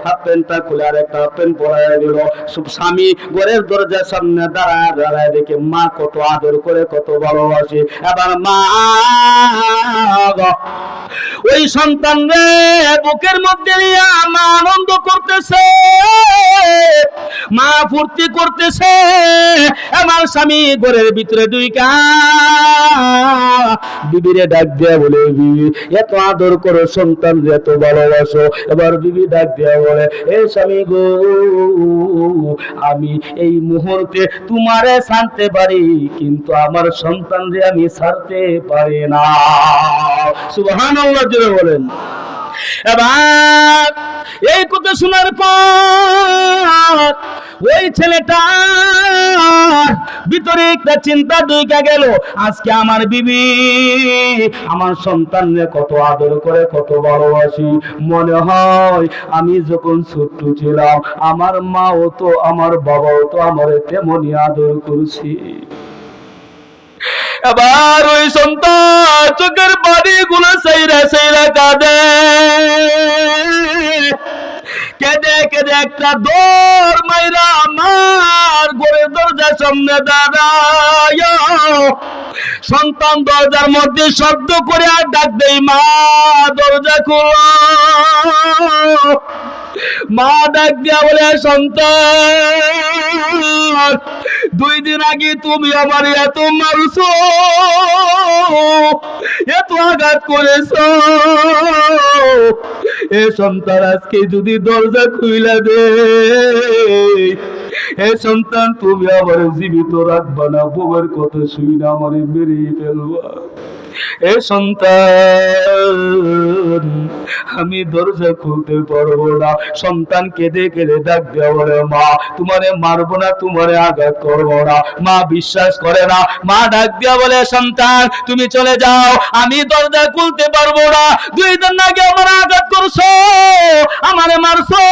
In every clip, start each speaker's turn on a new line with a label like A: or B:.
A: Half প্যান্টটা খুলে আর একটা হাফ প্যান্ট পরাইয়া দিল। স্বামী ঘরের দরজার সামনে দাঁড়ায় দাঁড়ায় দেখে মা কত আদর করে কত ভালোবাসে। এবার মা ওই সন্তান রে বুকের মধ্যে নিয়ে মা আনন্দ করতেছে, মা ফুর্তি করতেছে। আমার স্বামী ঘরের ভিতরে ঢুইকা বিবিরে ডাক দিয়া বলে, বিবি এত আদর করো, সন্তান এত ভালোবাসো। এবার বিবি ডাক দিয়া বলে, এ স্বামী গো, আমি এই মুহূর্তে তোমারে ছাড়তে পারি, কিন্তু আমার সন্তান রে আমি ছাড়তে পারি না। সুবহানাল্লাহ জোরে বলেন। এবার এই কথা শোনার পর ওই ছেলেটা ভিতরে একটা চিন্তা ঢুকে গেল, আজকে আমার বিবি আমার সন্তানকে কত আদর করে কত ভালোবাসি। মনে হয় আমি যখন ছোট্ট ছিলাম আমার মাও তো আমার বাবাও তো আমার তেমনই আদর করছি। এবার ওই সন্তান চোখের পানি গুলো সেইরা সেইরা কাঁদে, কেঁদে কেঁদে একটা দৌড় মাইরা আমার ঘরের দরজার সামনে দাঁড়ায়। সন্তান দরজার মধ্যে শব্দ করে আর ডাক দেই, মা দরজা খোলো। মা ডাক দিয়া বলে, সন্তান 2 দিন আগে তুমি আমার এত মারছো, এত আঘাত করেছো, এ সন্তান আজকে যদি দরজা খুইলা দে, এ সন্তান তুমি আমার জীবিত রাখবা না, বউয়ের কথা শুই না আমার মেরে ফেলবা। এ সন্তান আমি দরজা খুলতে পারবো না। সন্তান কেঁদে কেঁদে ডাক দেওয়া বলে, মা তোমারে মারবো না, তোমারে আঘাত করবো না। মা বিশ্বাস করে না। মা ডাক দিয়া বলে, সন্তান তুমি চলে যাও, আমি দরজা খুলতে পারবো না। 2 দিন আগে আমার আঘাত করছো, আমারে মারছো,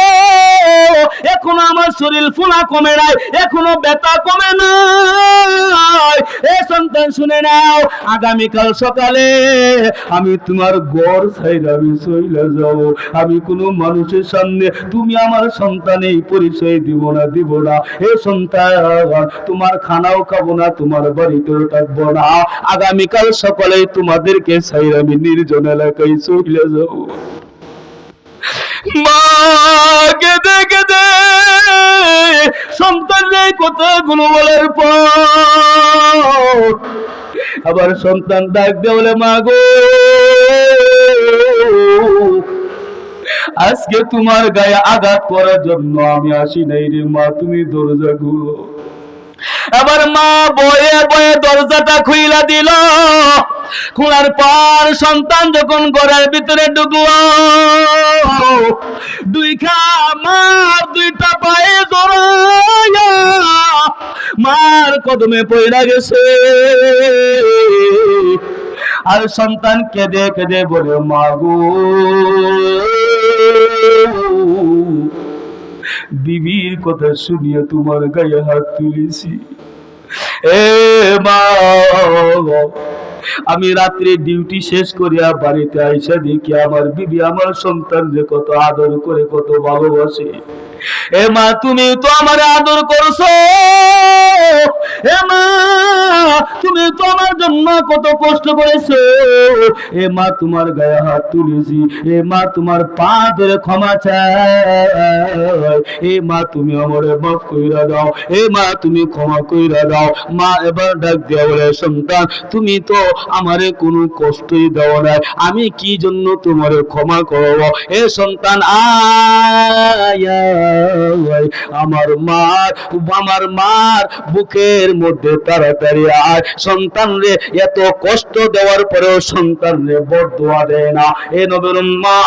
A: এখনো আমার শরীর ফুলা কমে নাই, এখনো ব্যথা কমে নাই। এ সন্তান শুনে নাও, আগামীকাল সকালে আমি তোমার ঘর ছাইরা আমি চইলা যাব। আমি কোনো মানুষের সামনে তুমি আমার সন্তানের পরিচয় দিব না। এ সন্তান তোমার খানাও খাবো না, তোমার বাড়িতেও থাকবো না। আগামীকাল সকালে তোমাদেরকে ছাইরা আমি নির্জন এলাকায় চইলা যাব। মা কেঁদে কেঁদে সন্তানের কথাগুলো বলার পর আবার সন্তান ডাক দিয়ে বলে, মা গো আজকে তোমার গায়ে আঘাত করার জন্য আমি আসি নাই রে মা, তুমি দরজা খুলো। আবার মা বয়ে বয়ে দরজাটা খুইলা দিল। খোলার পর সন্তান যখন ঘরের ভিতরে ঢুকলো, মার 2টা পায়ে জড়াইয়া মার কদমে পড়ে গেছে। আর সন্তান কেঁদে কেঁদে বলে, মা গো বিবির কথা শুনিয়ে তোমার গায়ে হাত তুলেছি। এ মা আমি রাত্রে ডিউটি শেষ করিয়া বাড়িতে আইসা দেখি আমার বিবি আমার সন্তান যে কত আদর করে কত ভালোবাসে। এ মা তুমি তো আমার আদর করছো, এ মা তুমি তো আমার জন্য কত কষ্ট করেছো। এ মা তোমার গায়ে হাত তুলেছি, এ মা তোমার পা ধরে ক্ষমা চাই। এ মা তুমি আমারে মাফ কইরা দাও, এ মা তুমি ক্ষমা কইরা দাও। মা এবার ডাক দিয়া বলে, সন্তান তুমি তো আমারে কোনো কষ্টই দাও না, আমি কি জন্য তোমারে ক্ষমা করব। এ সন্তান আমার মার বুকের মধ্যে তাড়াতাড়ি আয়। সন্তান রে এত কষ্ট দেওয়ার পরেও সন্তান রে বদদুয়া দেয় না। এ নবীর মা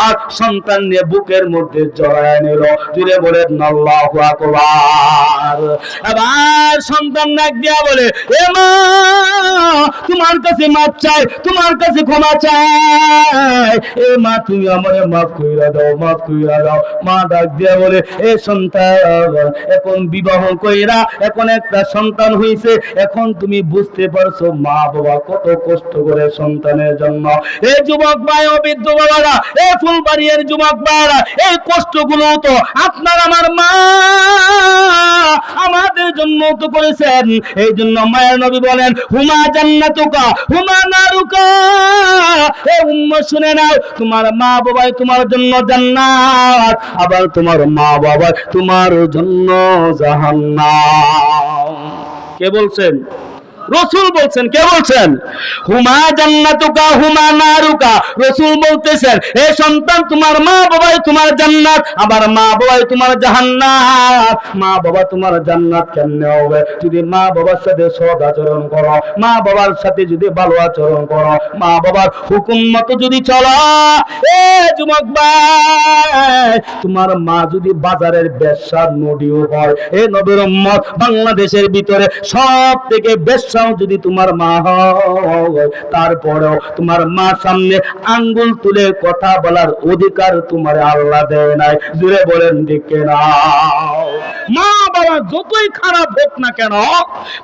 A: সন্তান নিয়ে বুকের মধ্যে জড়ায় নিল। জুড়ে বলেন আল্লাহু আকবার। আবার সন্তান ডাক দিয়া বলে, এ মা তোমার কাছে মাপ চাই, তোমার কাছে ক্ষমা চাই। এ মা তুমি আমারে মাফ কইরা দাও, মাফ কইরা দাও। মা ডাক দিয়া বলে, এ সন্তান সন্তান, এখন বিবাহ কইরা এখন একটা সন্তান হইছে, এখন তুমি বুঝতে পারছো মা বাবা কত কষ্ট করে সন্তানের জন্য। এই যুবক ভাই ও বৃদ্ধ বাবারা, এই ফুলবাড়ির যুবক ভাইরা, এই কষ্টগুলো তো আপনার আমার মা আমাদের জন্য তো করেছেন। এই জন্য মায়ের নবী বলেন হুমা জান্নাতুকা হুমা নারুকা। এ উম্মত শুনে নাও, তোমার মা বাবাই তোমার জন্য জান্নাত, আবার তোমার মা বাবা তোমার জন্য জাহান্নাম। কে বলছেন? রাসূল বলছেন। কে বলছেন? হুমা জান্নাতুকা হুমা নারুকা। রাসূল বলতেছেন হে সন্তান, তোমার মা বাবাই তোমার জান্নাত, আবার মা বাবাই তোমার জাহান্নাম। মা বাবা তোমার জান্নাত কেমনে হবে? যদি মা বাবার সাথে সৎ আচরণ করো, মা বাবার সাথে যদি ভালো আচরণ করো, মা বাবার হুকুম মতো যদি চলো। এ যুবক ভাই, তোমার মা যদি বাজারের ব্যবসার নদীও হয়, এ নবীর উম্মত বাংলাদেশের ভিতরে সব থেকে বেশি যদি তোমার মা হয়, তারপরেও তোমার মা সামনে আঙ্গুল তুলে কথা বলার অধিকার তোমার আল্লাহ দেয় নাই। জুড়ে বলেন ঠিক না? মা বাবা যতই খারাপ হোক না কেন,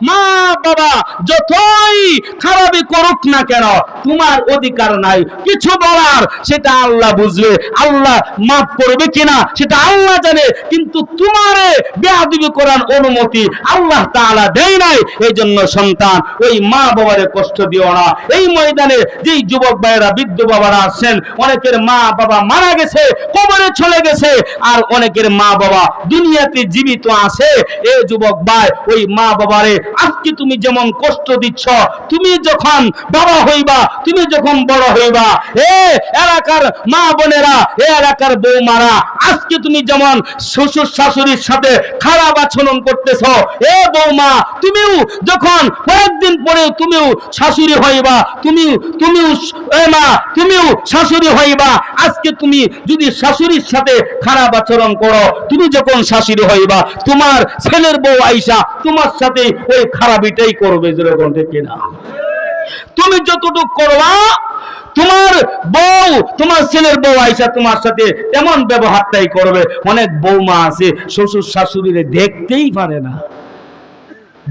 A: মা বাবা যতই খারাপই করুক না কেন, তোমার অধিকার নাই কিছু বলার। সেটা আল্লাহ বুঝবে, আল্লাহ মাফ করবে কিনা সেটা আল্লাহ জানে, কিন্তু তোমারে বেয়াদবি করার অনুমতি আল্লাহ তাআলা দেয় নাই। এই জন্য সন্তান, ওই মা বাবারে কষ্ট দিও না। এই ময়দানে যেই যুবক ভাইয়েরা বৃদ্ধ বাবারা আছেন, অনেকের মা বাবা মারা গেছে, কবরে চলে গেছে, আর অনেকের মা বাবা দুনিয়াতে জীবিত আছে। এই যুবক ভাই, ওই মা বাবারে আজকে তুমি যেমন কষ্ট দিচ্ছ, তুমি যখন বাবা হইবা, তুমি যখন বড় হইবা, এ এলাকার মা বোনেরা, এ এলাকার বৌমারা, আজকে তুমি যেমন শ্বশুর শাশুড়ির সাথে খারাপ আচরণ করতেছ, এ বৌমা তুমিও যখন কয়েকদিন পরে তুমিও শাশুড়ি হইবা, তুমিও মা তুমিও শাশুড়ি হইবা। আজকে তুমি যদি শাশুড়ির সাথে খারাপ আচরণ করো, তুমি যখন শাশুড়ি হইবা, তোমার ছেলের বউ আইসা তোমার সাথে ওই খারাপিটাই করবে। যেরকম ঠিক না? তুমি যতটুকু করবা, তোমার বউ, তোমার ছেলের বউ আইসা তোমার সাথে তেমন ব্যবহারটাই করবে। অনেক বৌমা আছে শ্বশুর শাশুড়িরে দেখতেই পারে না,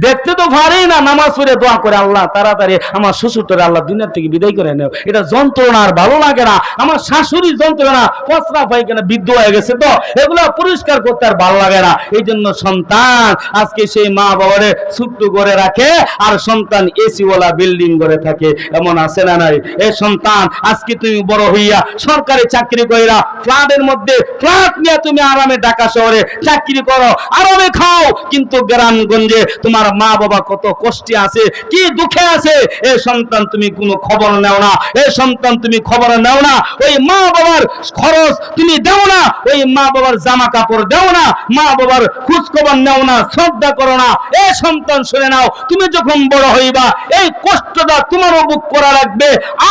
A: দেখতে তো পারেই না, নামাজ পড়ে দোয়া করে আল্লাহ তাড়াতাড়ি আমার শ্বশুরটারে আল্লাহ দুনিয়া থেকে বিদায় করে নেও। এটা যন্ত্রণা, আর ভালো লাগে না। আমার শাশুড়ি যন্ত্রণা, কচরা পায়খানা বৃদ্ধ হয়ে গেছে, তো এগুলো পরিষ্কার করতে আর ভালো লাগে না। এই জন্য সন্তান আজকে সেই মা বাবারে ছোট্ট করে রাখে, আর সন্তান এসি ওয়ালা বিল্ডিং করে থাকে। এমন আছে না নাই? এই সন্তান আজকে তুমি বড় হইয়া সরকারি চাকরি কইরা ফ্ল্যাটের মধ্যে ফ্ল্যাট নিয়ে তুমি আরামে ঢাকা শহরে চাকরি করো, আরামে খাও, কিন্তু গ্রামগঞ্জে তোমার মা বাবা কত কষ্টে আছে, কি দুঃখে আছে, এ সন্তান তুমি কোনো খবর নাও না। এ সন্তান তুমি খবর নাও না, ওই মা বাবার খরচ তুমি দাও না, ওই মা বাবার জামা কাপড় দাও না, মা বাবার খোঁজ খবর নাও না, শ্রদ্ধা করো না। এ সন্তান শুনে নাও, তুমি যখন বড় হইবা এই কষ্টটা তোমারও বুক করা লাগবে।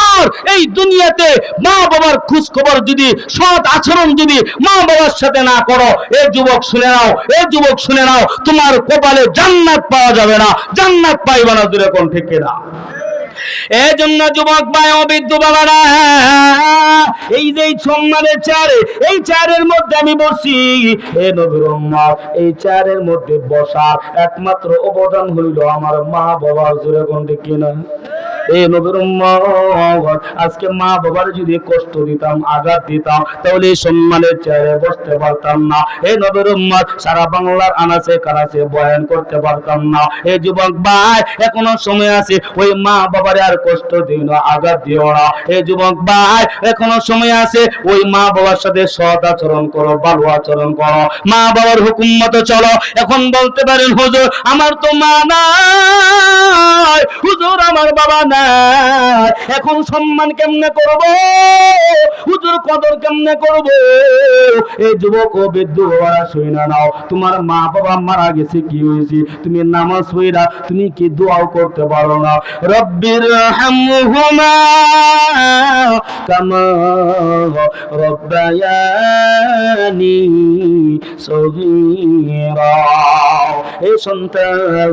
A: আর এই দুনিয়াতে মা বাবার খোঁজ খবর যদি, সৎ আচরণ যদি মা বাবার সাথে না করো, এ যুবক শুনে নাও, এ যুবক শুনে নাও, তোমার কপালে জান্নাত পাওয়া যাবে না, জান্নাত পাইবা না। দূরে কোন ঠিক না? এই জন্য যুবক ভাই ও বৃদ্ধ বাবারা, এই যে সম্মানের চেয়ারে, এই চেয়ারের মধ্যে আমি বসি, এ নবীর উম্মত, এই চেয়ারের মধ্যে বসার একমাত্র অবদান হইল আমার মা বাবার। জোরে কোন ঠিক কিনা? এই নবীর উম্মত, আজকে মা বাবার যদি কষ্ট দিতাম, আঘাত দিতাম, তাহলে এই সম্মানের চেয়ারে বসতে পারতাম না। এই নবীর উম্মত সারা বাংলার আনাচে কানাচে বয়ান করতে পারতাম না। এই যুবক ভাই, এখনো সময় আছে, ওই মা বাবারে আর কষ্ট দিও না, আঘাত দিও না। এই যুবক ভাই, এখনো সময় আছে, ওই মা বাবার সাথে সৎ আচরণ করো, ভালো আচরণ করো, মা বাবার হুকুম মতো চলো। এখন বলতে পারেন হুজুর আমার তো মা নাই, হুজুর আমার বাবা নাই, এখন সম্মান কেমনে করব, হুজুর কদর কেমনে করব? এই যুবক ও বৃদ্ধ বাবারা শুনে নাও, তোমার মা বাবা মারা গেছে, কি হয়েছে? তুমি নামাজ পড়া, তুমি কি দোয়াও করতে পারো না? রব্বির হামহুমা কামা রব্বায়ানি সগীরা। এই সন্তান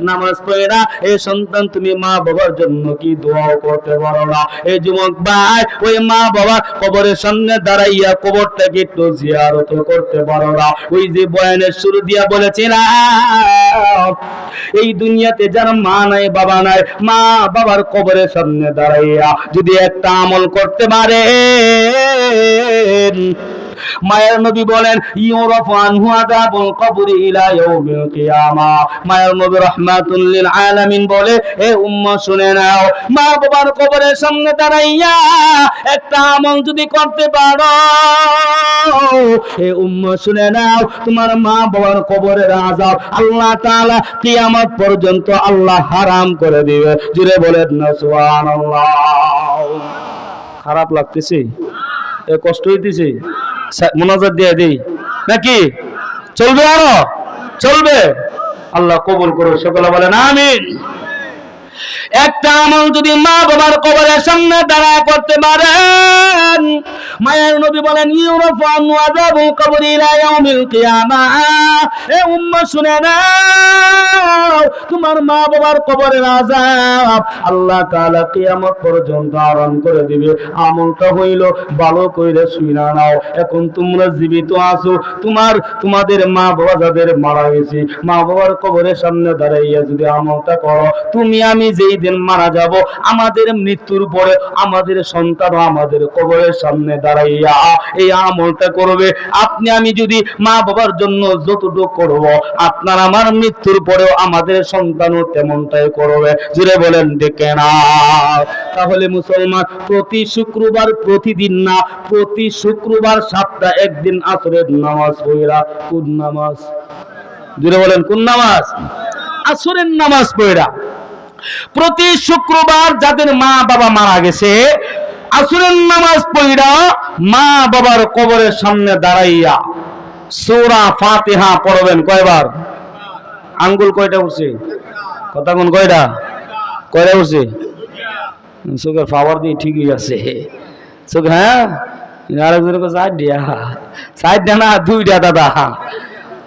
A: নামাজ পড়ে না, এই সন্তান তুমি মা বাবার জন্য কি দোয়াও করতে পারো না? এই যুবক ভাই, ওই মা বাবা কবরের সামনে দাঁড়াইয়া কবরটাকে একটু জিয়ারত করতে পারো না? ওই যে বয়ানের শুরু দিয়া বলেছিলাম, এই দুনিয়াতে যার মা নাই বাবা নাই, মা বাবার কবরের সামনে দাঁড়াইয়া যদি একটা আমল করতে পারে, মায়ের নবী বলেন ইউরাফু আনহু আযাবুল কবরি ইলা ইয়াউমিল কিয়ামা। মায়ের নবী রাহমাতুল লিল আলামিন বলে, এ উম্মাহ শুনে নাও, মা বাবার কবরের সামনে দাঁড়াইয়া একটা আমল যদি করতে পারো, এ উম্মাহ শুনে নাও, তোমার মা বাবার কবরের আযাব আল্লাহ তাআলা কিয়ামত পর্যন্ত আল্লাহ হারাম করে দিবে। জুড়ে বলেন না সুবহানাল্লাহ। খারাপ লাগতেছে? এ কষ্ট হইতেছে? মুনাজাত দিয়ে দেই নাকি? চলবে? আরো চলবে? আল্লাহ কবুল করুন, সকলে বলেন আমিন। একটা আমল যদি মা বাবার কবরের সামনে দাঁড়া করতে পারেন, মায়ের নবী বলেন ইউরাফু আনহু আযাবুল কবরি ইলা ইয়াউমিল কিয়ামা। এ উম্মাহ শুনে নাও, তোমার মা বাবার কবরের আযাব আল্লাহ তাআলা কিয়ামত পর্যন্ত আরাম করে দিবে। আমলটা হইল, ভালো কইরা শুইনা নাও, এখন তোমরা জীবিত আছো, তোমাদের মা বাবা যাদের মারা গেছে, মা বাবার কবরের সামনে দাঁড়াইয়া যদি আমলটা করো, তুমি আমি যেই দিন মারা যাব, আমাদের মৃত্যুর পরে আমাদের সন্তান আমাদের কবরের সামনে দাঁড়াইয়া এই আমলটা করবে। আপনি আমি যদি মা বাবার জন্য যতটুকু করব, আপনার আমার মৃত্যুর পরেও আমাদের সন্তানও তেমনটাই করবে। জুড়ে বলেন দেখে না? তাহলে মুসলমান, প্রতি শুক্রবার, প্রতিদিন না, প্রতি শুক্রবার সপ্তাহে একদিন আসরের নামাজ পড়া। কোন নামাজ? জুড়ে বলেন কোন নামাজ? আসরের নামাজ পড়া। প্রতি শুক্রবার যাদের মা বাবা মারা গেছে, আসরের নামাজ পড়া মা বাবার কবরের সামনে দাঁড়াইয়া সূরা ফাতিহা পড়বেন। কয়বার? আঙ্গুল কয়টা উঠছে? কথা কোন কয়টা? কয়টা উঠছে? চোখের পাওয়ার দিয়ে ঠিকই আছে চোখ। হ্যাঁ, আরেকজনের কাছে সাইড দিয়া না, দুইটা দাদা।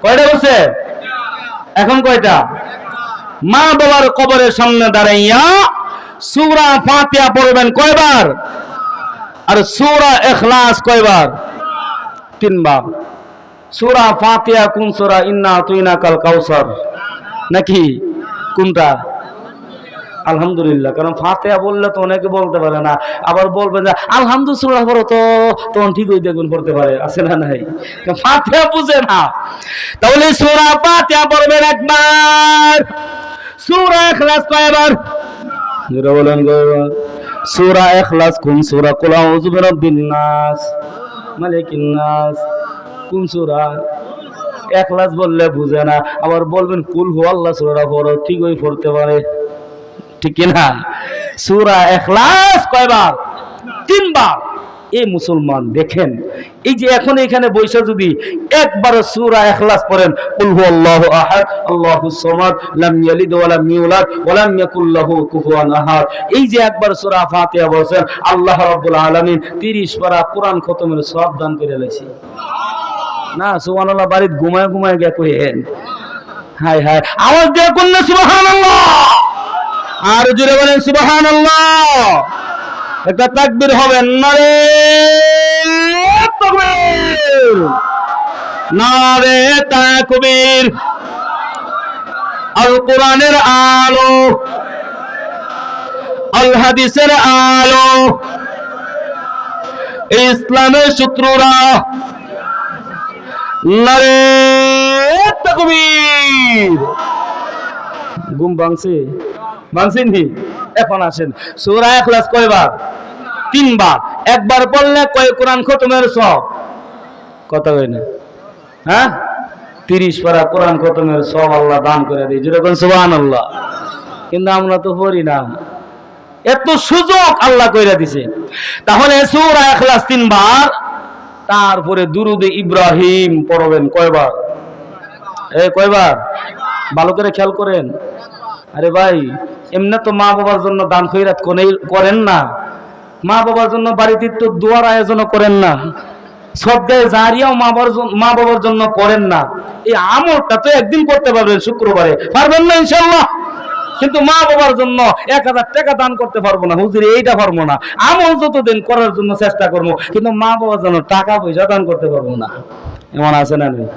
A: কয়টা উঠছে? এখন কয়টা? মা বাবার কবরের সামনে দাঁড়াইয়া সূরা ফাতিহা পড়বেন। কয়বার? আর সূরা ইখলাস কয়বার? 3 বার। সূরা ফাতিহা কোন সূরা? ইন্না আতাইনাকাল কাউসার নাকি কোনটা? আলহামদুলিল্লাহ। কারণ ফাতিহা বললে তো অনেকে বলতে পারে না, আবার বলবেন যে আলহামদুলিল্লাহ পড়ো, তো তখন ঠিক হয়ে দেখুন পড়তে পারে, আছে না নাই? ফাতিহা বুঝে না, তাহলে সূরা ফাতিহা পড়বেন একবার। সূরা ইখলাস কয়বার? যারা বলেন কয়বার? সূরা ইখলাস কোন সূরা? কুল আউযু বিরাব্বিন নাস মালিকিন নাস কোন সূরা? ইখলাস বললে বুঝে না, আবার বলবেন কুল হুয়াল্লাহ সূরা পড়ো, ঠিক হয়ে পড়তে পারে, ঠিক কি না? সূরা ইখলাস কয়বার? 3 বার। এই মুসলমান দেখেন, এই যে এখন এখানে বৈশা যদি একবার সূরা ইখলাস পড়েন, কুল হুয়াল্লাহু আহাদ আল্লাহুস সামাদ লাম ইয়ালিদ ওয়া লাম ইউলাদ ওয়া লাম ইয়াকুল লাহু কুফুয়ান আহাদ, এই যে একবার সূরা ফাতিহা পড়ছেন, আল্লাহ রাব্বুল আলামিন 30 পারা কোরআন খতমের সওয়াব দান করে লাইছে। না সুবহানাল্লাহ, বাড়িতে ঘুমায় ঘুমায় গিয়া কইেন। হায় হায়, আওয়াজ দিয়ে কোন না সুবহানাল্লাহ, আর জোরে বলেন সুবহানাল্লাহ। একটা তাকবীর হবে, নারে তাকবীর, নারে তাকবীর। আল কোরআনের আলো, আল হাদিসের আলো, ইসলামের সূত্ররা, নারে তাকবীর। ঘুম ভাঙছেন? এখন আসেন, সূরা ইখলাস কয়বার? 3 বার। একবার পড়লে কয় কোরআন খতমের সওয়াব? কথা কই না? হ্যাঁ, 30 পারা কোরআন খতমের সওয়াব আল্লাহ দান করে দেয়। যেরকম সুবহানাল্লাহ। কিন্তু আমরা তো পড়ি না, এত সুযোগ আল্লাহ কইরা দিছে। তাহলে সূরা ইখলাস 3 বার, তারপরে দুরুদে ইব্রাহিম পড়বেন। কয়বার? কয়বার? ভালো করে খেয়াল করেন। আরে ভাই, এমনি তো মা বাবার জন্য দান খয়রাত করেন না, মা বাবার জন্য বাড়িতে তো দোয়ার আয়োজন করেন না? সদ্গায়ে জারিয়াও মা বাবার জন্য করেন না, এই আমলটা তো একদিন করতে পারবেন, শুক্রবারে পারবেন না ইনশাআল্লাহ। কিন্তু মা বাবার জন্য 1000 টাকা দান করতে পারবো না হুজুর, এইটা পারবো না। আমল যতদিন করার জন্য চেষ্টা করবো, কিন্তু মা বাবার জন্য টাকা পয়সা দান করতে পারবো না। এমন আছে না নেই?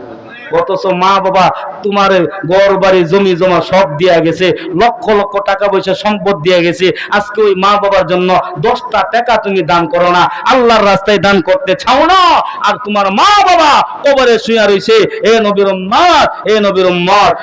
A: অথচ মা বাবা তোমার ঘর বাড়ি জমি জমা সব দিয়া গেছে, লক্ষ লক্ষ টাকা পয়সা সম্পদ দিয়া গেছে। আজকে ওই মা বাবার জন্য 10টা টাকা তুমি দান করো না, আল্লাহর রাস্তায় দান করতে চাও না, আর তোমার মা বাবা কবরে শুয়ে রইছে। এ নবীর উম্মত, এ নবীর উম্মত,